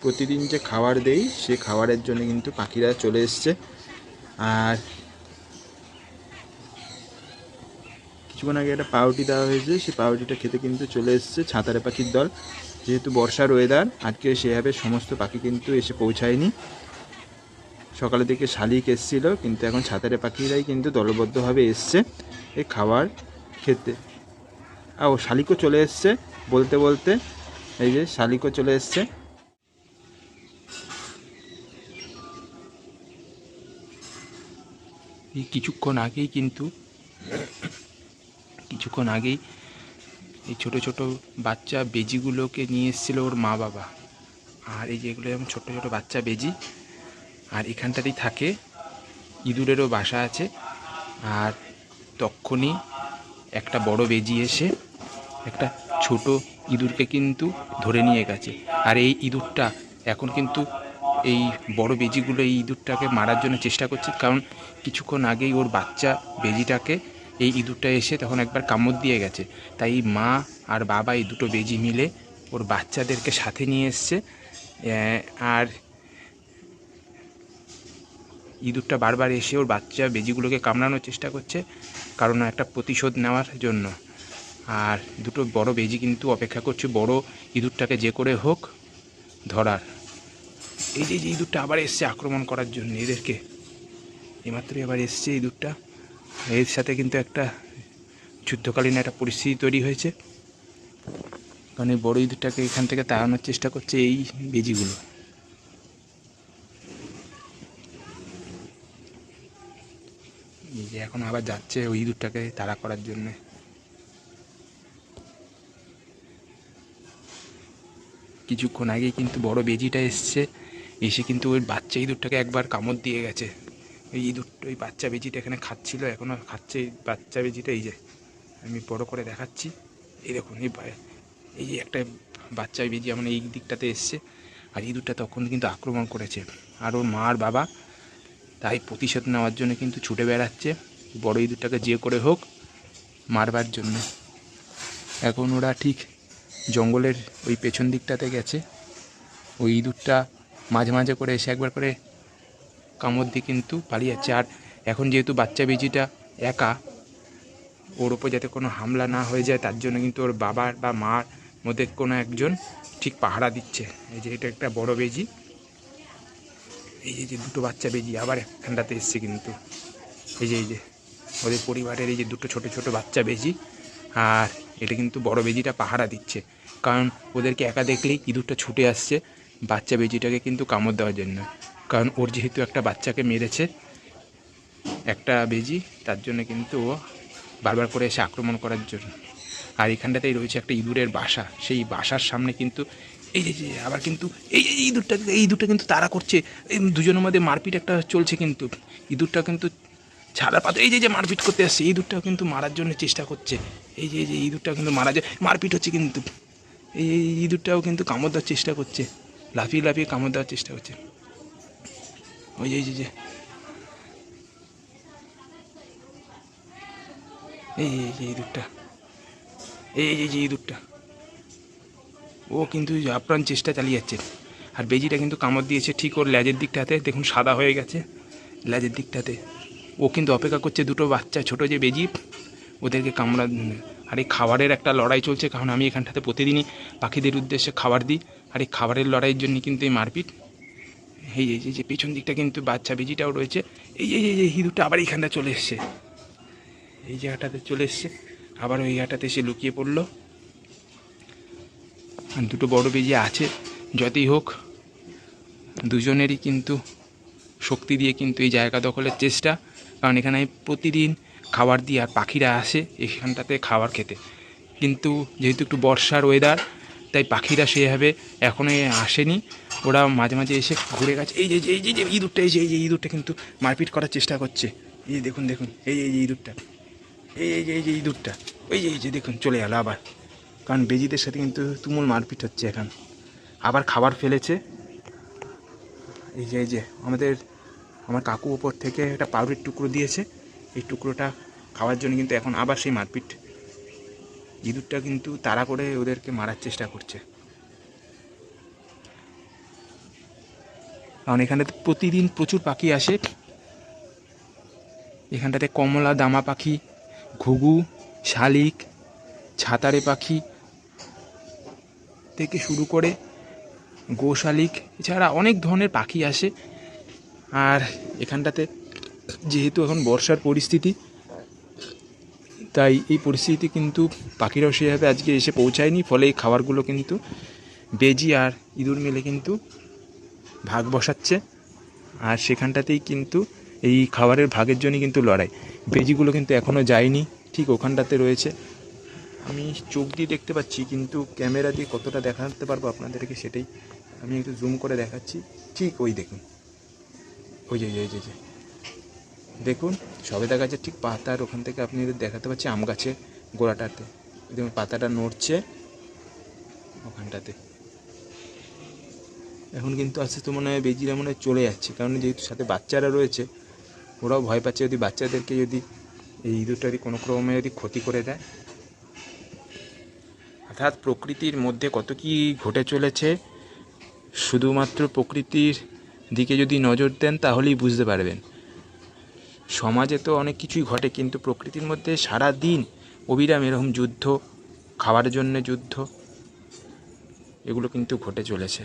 প্রতিদিন যে খাবার দেই সে খাবারের জন্য কিন্তু পাখিরা চলে এসছে। আর কিছুক্ষণ আগে একটা পাউরুটি দেওয়া হয়েছে, সেই পাউরুটিটা খেতে কিন্তু চলে এসছে ছাতারে পাখির দল। যেহেতু বর্ষার ওয়েদার, আজকে সেভাবে সমস্ত পাখি কিন্তু এসে পৌঁছায়নি। সকালের দিকে শালিক এসেছিল, কিন্তু এখন ছাতারে পাখিরাই কিন্তু দলবদ্ধভাবে এসছে এই খাবার খেতে। ও শালিকও চলে এসছে বলতে বলতে, এই যে শালিকও চলে এসছে। এই কিছুক্ষণ আগেই এই ছোট ছোট বাচ্চা বেজিগুলোকে নিয়ে এসেছিল ওর মা বাবা। আর এই যেগুলো যেমন ছোট ছোট বাচ্চা বেজি, আর এখানটাতেই থাকে। ইঁদুরেরও বাসা আছে। আর তখনই একটা বড় বেজি এসে একটা ছোট ইঁদুরকে কিন্তু ধরে নিয়ে গেছে। আর এই ইঁদুরটা এখন কিন্তু এই বড় বেজিগুলো এই ইঁদুরটাকে মারার জন্য চেষ্টা করছে, কারণ কিছুক্ষণ আগেই ওর বাচ্চা বেজিটাকে এই ইঁদুরটা এসে তখন একবার কামড় দিয়ে গেছে। তাই মা আর বাবা এই দুটো বেজি মিলে ওর বাচ্চাদেরকে সাথে নিয়ে এসছে। আর ইঁদুরটা বারবার এসে ওর বাচ্চা বেজিগুলোকে কামড়ানোর চেষ্টা করছে, কারণ একটা প্রতিশোধ নেওয়ার জন্য। আর দুটো বড় বেজি কিন্তু অপেক্ষা করছে বড় ইঁদুরটাকে যে করে হোক ধরার। এই যে ইঁদুরটা আবার এসছে আক্রমণ করার জন্য এদেরকে, এইমাত্রই আবার এসছে ইঁদুরটা। এর সাথে কিন্তু একটা যুদ্ধকালীন একটা পরিস্থিতি তৈরি হয়েছে, কারণ এই বড় ইঁদুরটাকে এখান থেকে তাড়ানোর চেষ্টা করছে এই বেজিগুলো। এই যে এখন আবার যাচ্ছে ওই ইঁদুরটাকে তাড়া করার জন্যে। কিছুক্ষণ আগেই কিন্তু বড় বেজিটা এসছে, এসে কিন্তু ওই বাচ্চা ইঁদুরটাকে একবার কামড় দিয়ে গেছে। ওই বাচ্চা বেজিটা এখানে খাচ্ছিল, এখনও খাচ্ছে এই বাচ্চা বেজিটা। এই যে আমি বড় করে দেখাচ্ছি, এই দেখুন এই যে একটা বাচ্চা বেজি আমার এই দিকটাতে এসছে, আর ইঁদুরটা তখন কিন্তু আক্রমণ করেছে। আর ওর মা আর বাবা তাই প্রতিশোধ নেওয়ার জন্য কিন্তু ছুটে বেড়াচ্ছে বড় ইঁদুরটাকে যে করে হোক মারবার জন্য। এখন ওরা ঠিক জঙ্গলের ওই পেছন দিকটাতে গেছে। ওই ইঁদুরটা মাঝে মাঝে করে এসে একবার করে কামড় দিয়ে কিন্তু পালিয়ে যাচ্ছে। আর এখন যেহেতু বাচ্চা বেজিটা একা, ওর ওপর যাতে কোনো হামলা না হয়ে যায় তার জন্য কিন্তু ওর বাবার বা মার মধ্যে কোনো একজন ঠিক পাহারা দিচ্ছে। এই যে এটা একটা বড় বেজি, এই যে দুটো বাচ্চা বেজি আবার একখানটাতে এসছে কিন্তু। এই যে ওদের পরিবারের এই যে দুটো ছোট ছোট বাচ্চা বেজি, আর এটা কিন্তু বড় বেজিটা পাহারা দিচ্ছে, কারণ ওদেরকে একা দেখলেই ইঁদুরটা ছুটে আসছে বাচ্চা বেজিটাকে কিন্তু কামড় দেওয়ার জন্য। কারণ ওর যেহেতু একটা বাচ্চাকে মেরেছে একটা বেজি, তার জন্য কিন্তু ও বারবার করে এসে আক্রমণ করার জন্য। আর এখানটাতেই রয়েছে একটা ইঁদুরের বাসা, সেই বাসার সামনে কিন্তু এই যে আবার কিন্তু এই ইঁদুরটা কিন্তু তাড়া করছে। এই দুজনের মধ্যে মারপিট একটা চলছে, কিন্তু ইঁদুরটা কিন্তু ছাড়ার পাতে এই যে মারপিট করতে আসছে, ইঁদুরটাও কিন্তু মারার জন্য চেষ্টা করছে। এই যে ইঁদুরটাও কিন্তু মারা যায়, মারপিট হচ্ছে কিন্তু। এই ইঁদুরটাও কিন্তু কামড় দেওয়ার চেষ্টা করছে, লাফিয়ে লাফিয়ে কামড় দেওয়ার চেষ্টা করছে। ওই যে এই ইঁদুরটা, এই যে ইঁদুরটা ও কিন্তু আপ্রাণ চেষ্টা চালিয়ে যাচ্ছে। আর বেজিটা কিন্তু কামড় দিয়েছে ঠিক ওর লেজের দিকটাতে, দেখুন সাদা হয়ে গেছে লেজের দিকটাতে। ও কিন্তু অপেক্ষা করছে দুটো বাচ্চা ছোট যে বেজি ওদেরকে কামড়া। আর এই খাবারের একটা লড়াই চলছে, কারণ আমি এখানটাতে প্রতিদিনই পাখিদের উদ্দেশ্যে খাবার দিই। আর এই খাবারের লড়াইয়ের জন্য কিন্তু এই মারপিট। এই যে পেছন দিকটা কিন্তু বাচ্চা বেজিটাও রয়েছে। এই ইঁদুরটা আবার এইখানটা চলে এসছে, এই জায়গাটাতে চলে এসছে, আবার ওই জায়গাটাতে এসে লুকিয়ে পড়লো। আর দুটো বড় বেজি আছে, যতই হোক দুজনেরই কিন্তু শক্তি দিয়ে কিন্তু এই জায়গা দখলের চেষ্টা। কারণ এখানে প্রতিদিন খাবার দিই আর পাখিরা আসে এখানটাতে খাবার খেতে, কিন্তু যেহেতু একটু বর্ষার ওয়েদার তাই পাখিরা সেভাবে এখনও আসেনি। ওরা মাঝে মাঝে এসে ঘুরে গেছে। এই যে ইঁদুরটা, এই যে ইঁদুরটা কিন্তু মারপিট করার চেষ্টা করছে। এই যে দেখুন এই যে ইঁদুরটা, এই যে ইঁদুরটা, এই যে দেখুন চলে গেল আবার। কারণ বেজিদের সাথে কিন্তু তুমুল মারপিট হচ্ছে এখন। আবার খাবার ফেলেছে। এই যে আমার কাকু ওপর থেকে একটা পাউরুটির টুকরো দিয়েছে, এই টুকরোটা খাওয়ার জন্য কিন্তু এখন আবার সেই মারপিট। ইঁদুরটা কিন্তু তাড়া করে ওদেরকে মারার চেষ্টা করছে। কারণ এখানটাতে প্রতিদিন প্রচুর পাখি আসে। এখানটাতে কমলা, দামা পাখি, ঘুঘু, শালিক, ছাতারে পাখি থেকে শুরু করে গোশালিক, এছাড়া অনেক ধরনের পাখি আসে। আর এখানটাতে যেহেতু এখন বর্ষার পরিস্থিতি, তাই এই পরিস্থিতি কিন্তু পাখিরাও সেভাবে আজকে এসে পৌঁছায়নি, ফলে এই খাবারগুলো কিন্তু বেজি আর ইঁদুর মিলে কিন্তু ভাগ বসাচ্ছে। আর সেখানটাতেই কিন্তু এই খাবারের ভাগের জন্য কিন্তু লড়াই। বেজিগুলো কিন্তু এখনও যায়নি, ঠিক ওখানটাতে রয়েছে। আমি চোখ দিয়ে দেখতে পাচ্ছি, কিন্তু ক্যামেরা দিয়ে কতটা দেখাতে পারবো আপনাদেরকে সেটাই আমি একটু জুম করে দেখাচ্ছি। ঠিক ওই দেখুন, ওই যে দেখুন সবেদা গাছের ঠিক পাতার ওখান থেকে আপনি দেখাতে পাচ্ছি আম গাছের গোড়াটাতে দেখুন পাতাটা নড়ছে ওখানটাতে। এখন কিন্তু আস্তে আস্তে মনে হয় বেজিরা মনে হয় চলে যাচ্ছে, কারণ যেহেতু সাথে বাচ্চারা রয়েছে, ওরাও ভয় পাচ্ছে যদি বাচ্চাদেরকে যদি এই ইঁদুরটারি কোনো ক্রমে যদি ক্ষতি করে দেয়। অর্থাৎ প্রকৃতির মধ্যে কত কী ঘটে চলেছে, শুধুমাত্র প্রকৃতির দিকে যদি নজর দেন তাহলেই বুঝতে পারবেন। সমাজে তো অনেক কিছুই ঘটে, কিন্তু প্রকৃতির মধ্যে সারা দিন অবিরাম এরকম যুদ্ধ, খাওয়ার জন্য যুদ্ধ, এগুলো কিন্তু ঘটে চলেছে।